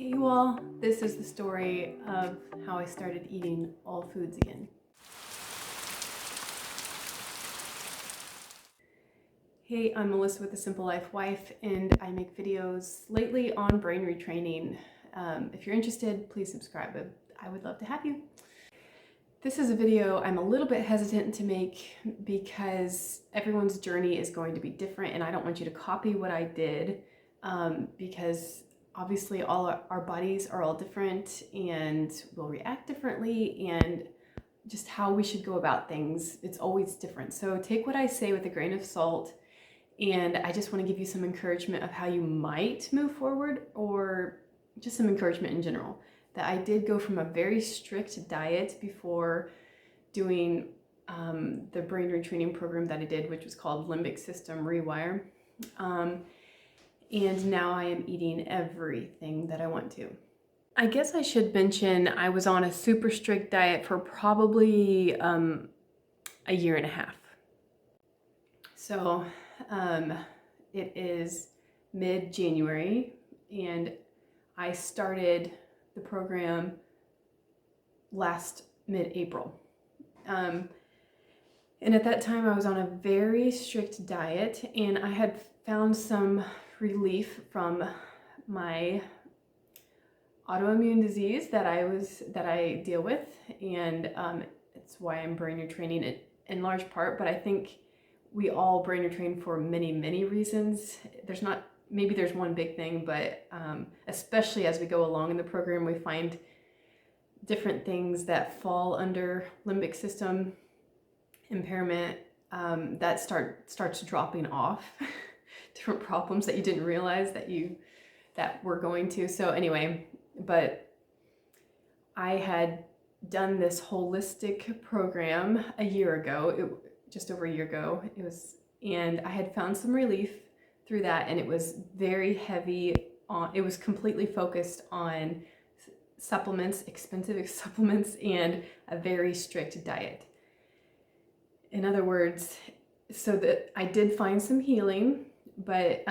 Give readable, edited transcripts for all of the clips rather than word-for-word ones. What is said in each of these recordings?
Hey you all, this is the story of how I started eating all foods again. Hey, I'm Melissa with The Simple Life Wife, and I make videos lately on brain retraining. If you're interested, please subscribe. I would love to have you. This is a video I'm a little bit hesitant to make because everyone's journey is going to be different, and I don't want you to copy what I did because obviously all our bodies are all different and will react differently, and just how we should go about things, it's always different. So take what I say with a grain of salt, and I just want to give you some encouragement of how you might move forward, or just some encouragement in general. That I did go from a very strict diet before doing the brain retraining program that I did, which was called limbic system rewire. And now I am eating everything that I want to. I guess I should mention I was on a super strict diet for probably a year and a half. So it is mid-January, and I started the program last mid-April. And at that time I was on a very strict diet, and I had found some relief from my autoimmune disease that I deal with, and it's why I'm brain retraining it in large part. But I think we all brain retrain for many reasons. Maybe there's one big thing, but especially as we go along in the program, we find different things that fall under limbic system impairment that starts dropping off. Different problems that you didn't realize that were going to. So anyway, but I had done this holistic program a year ago, just over a year ago. And I had found some relief through that, and it was very heavy on, it was completely focused on supplements, expensive supplements, and a very strict diet. In other words, so that I did find some healing, but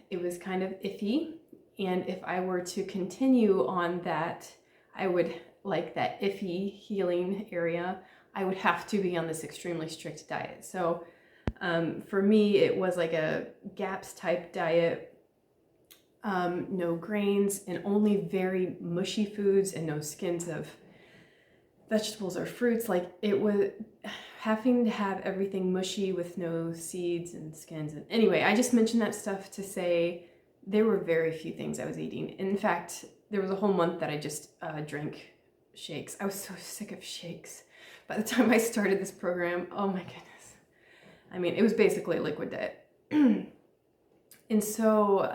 it was kind of iffy. And if I were to continue on that, I would, like that iffy healing area, I would have to be on this extremely strict diet. So for me, it was like a GAPS type diet, no grains and only very mushy foods, and no skins of vegetables or fruits. Like, it was having to have everything mushy with no seeds and skins. And anyway, I just mentioned that stuff to say there were very few things I was eating. In fact, there was a whole month that I just drank shakes. I was so sick of shakes. By the time I started this program, oh my goodness. I mean, it was basically a liquid diet. And so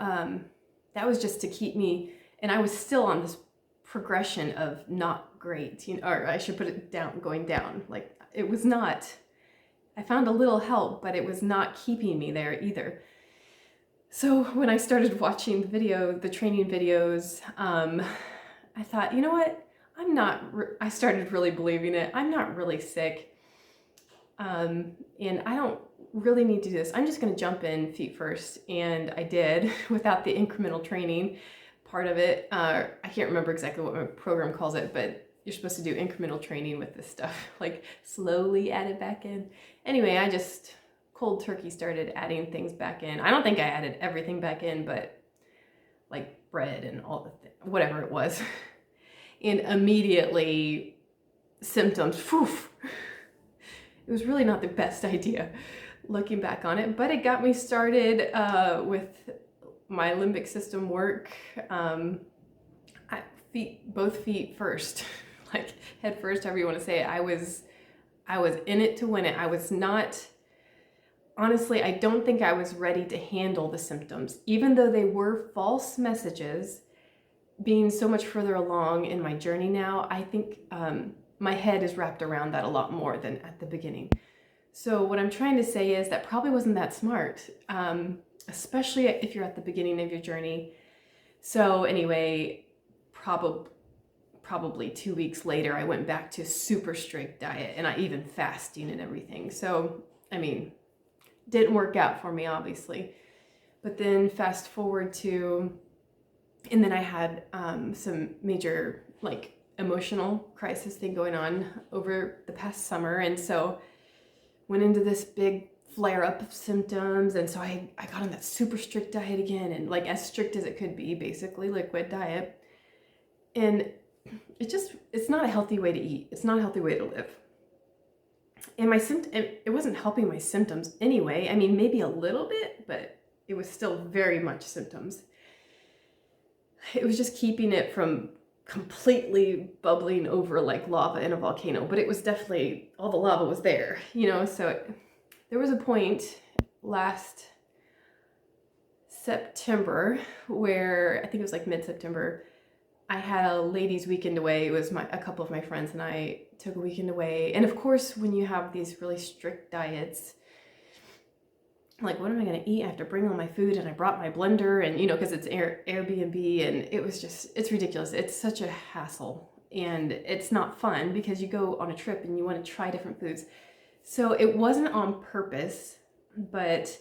that was just to keep me, and I was still on this progression of not great, or I should put it down, going down. Like, it was not, I found a little help, but it was not keeping me there either. So when I started watching the training videos, I thought, you know what? I started really believing it. I'm not really sick. And I don't really need to do this. I'm just going to jump in feet first. And I did without the incremental training part of it. I can't remember exactly what my program calls it, but you're supposed to do incremental training with this stuff, like slowly add it back in. Anyway, I just cold turkey started adding things back in. I don't think I added everything back in, but like bread and all whatever it was. And immediately symptoms, poof. It was really not the best idea looking back on it, but it got me started with my limbic system work. Both feet first, like head first, however you want to say it. I was in it to win it. I was not, honestly, I don't think I was ready to handle the symptoms, even though they were false messages. Being so much further along in my journey now, I think my head is wrapped around that a lot more than at the beginning. So what I'm trying to say is that probably wasn't that smart, especially if you're at the beginning of your journey. So anyway, probably 2 weeks later, I went back to super strict diet, and I even fasting and everything. So, I mean, didn't work out for me, obviously. But then fast forward to And then I had some major like emotional crisis thing going on over the past summer. And so went into this big flare up of symptoms. And so I got on that super strict diet again, and like as strict as it could be, basically liquid diet. And it's not a healthy way to eat. It's not a healthy way to live. And it wasn't helping my symptoms anyway. I mean, maybe a little bit, but it was still very much symptoms. It was just keeping it from completely bubbling over like lava in a volcano, but it was definitely, all the lava was there, so there was a point last September where, I think it was like mid-September, I had a ladies' weekend away. It was a couple of my friends and I took a weekend away. And of course, when you have these really strict diets, like, what am I going to eat? I have to bring all my food, and I brought my blender, and because it's Airbnb, and it's ridiculous. It's such a hassle, and it's not fun because you go on a trip and you want to try different foods. So it wasn't on purpose, but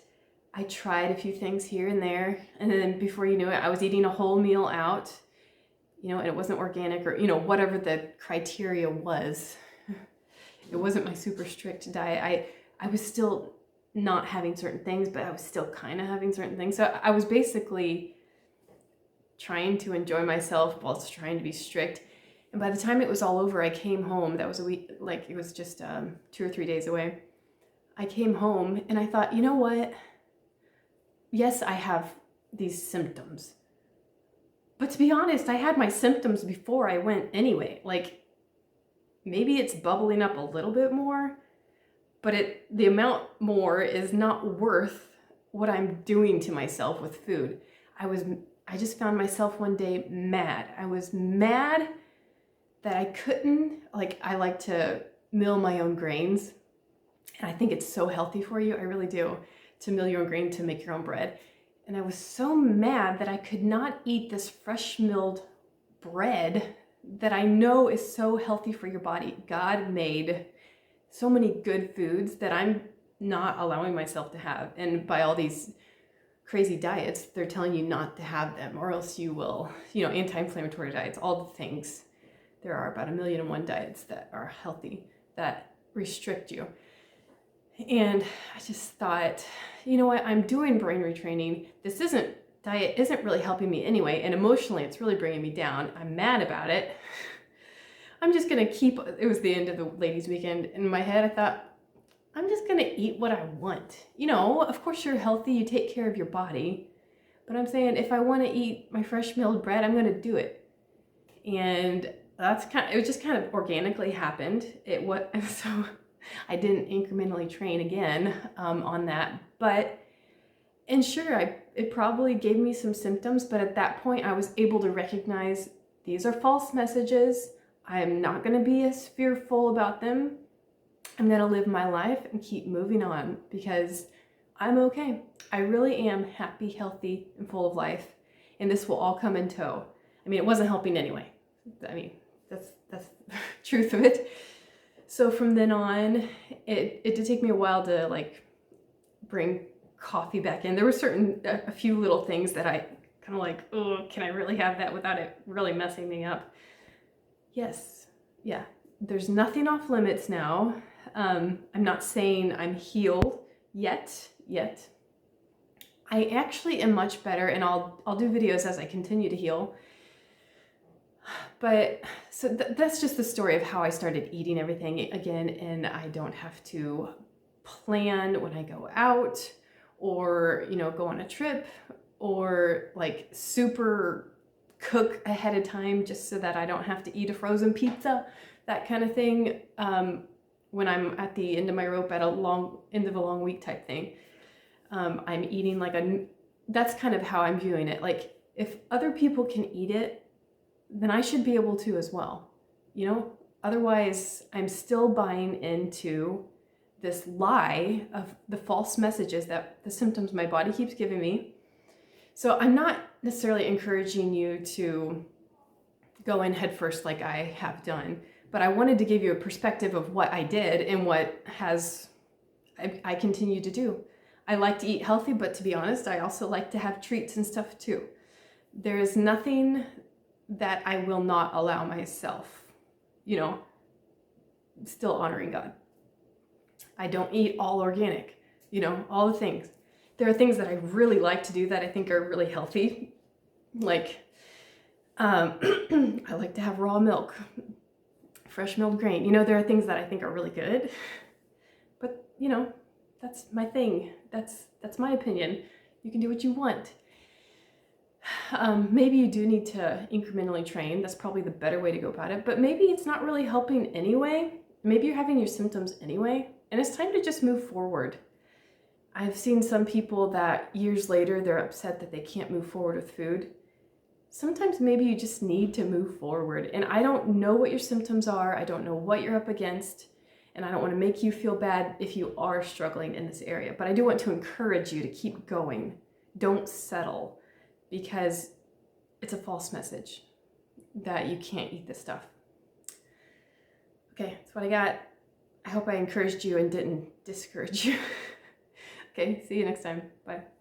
I tried a few things here and there, and then before you knew it, I was eating a whole meal out, and it wasn't organic or, whatever the criteria was. It wasn't my super strict diet. I was still not having certain things, but I was still kind of having certain things. So I was basically trying to enjoy myself whilst trying to be strict. And by the time it was all over, I came home. That was a week, like it was just 2 or 3 days away. I came home and I thought, you know what? Yes, I have these symptoms. But to be honest, I had my symptoms before I went anyway. Like, maybe it's bubbling up a little bit more, but the amount more is not worth what I'm doing to myself with food. I just found myself one day mad. I was mad that I couldn't, I like to mill my own grains. And I think it's so healthy for you. I really do, to mill your own grain, to make your own bread. And I was so mad that I could not eat this fresh milled bread that I know is so healthy for your body. God made so many good foods that I'm not allowing myself to have. And by all these crazy diets, they're telling you not to have them, or else you will, anti-inflammatory diets, all the things. There are about 1,000,001 diets that are healthy, that restrict you. And I just thought, you know what, I'm doing brain retraining. Diet isn't really helping me anyway. And emotionally, it's really bringing me down. I'm mad about it. I'm just going to it was the end of the ladies' weekend. In my head, I thought, I'm just going to eat what I want. Of course you're healthy, you take care of your body. But I'm saying, if I want to eat my fresh milled bread, I'm going to do it. And it just kind of organically happened. So I didn't incrementally train again on that. And sure, it probably gave me some symptoms, but at that point I was able to recognize these are false messages. I'm not going to be as fearful about them. I'm going to live my life and keep moving on because I'm okay. I really am happy, healthy, and full of life. And this will all come in tow. I mean, it wasn't helping anyway. I mean, that's the truth of it. So from then on, it did take me a while to bring coffee back in. There were a few little things that I kind of oh, can I really have that without it really messing me up? Yes. Yeah. There's nothing off limits now. I'm not saying I'm healed yet. I actually am much better, and I'll do videos as I continue to heal. But so that's just the story of how I started eating everything again, and I don't have to plan when I go out or, go on a trip or super cook ahead of time just so that I don't have to eat a frozen pizza, that kind of thing. When I'm at the end of my rope at end of a long week type thing, I'm eating that's kind of how I'm viewing it. If other people can eat it, then I should be able to as well. Otherwise I'm still buying into this lie of the false messages that the symptoms my body keeps giving me. So I'm not necessarily encouraging you to go in head first like I have done, but I wanted to give you a perspective of what I did and what I continue to do. I like to eat healthy, but to be honest, I also like to have treats and stuff too. There is nothing that I will not allow myself, you know, still honoring God. I don't eat all organic, you know, all the things. There are things that I really like to do that I think are really healthy. Like, I like to have raw milk, fresh milled grain. You know, there are things that I think are really good, but you know, that's my thing. That's my opinion. You can do what you want. Maybe you do need to incrementally train. That's probably the better way to go about it, but maybe it's not really helping anyway. Maybe you're having your symptoms anyway, and it's time to just move forward. I've seen some people that years later, they're upset that they can't move forward with food. Sometimes maybe you just need to move forward. And I don't know what your symptoms are. I don't know what you're up against. And I don't want to make you feel bad if you are struggling in this area. But I do want to encourage you to keep going. Don't settle, because it's a false message that you can't eat this stuff. Okay, that's what I got. I hope I encouraged you and didn't discourage you. Okay, see you next time. Bye.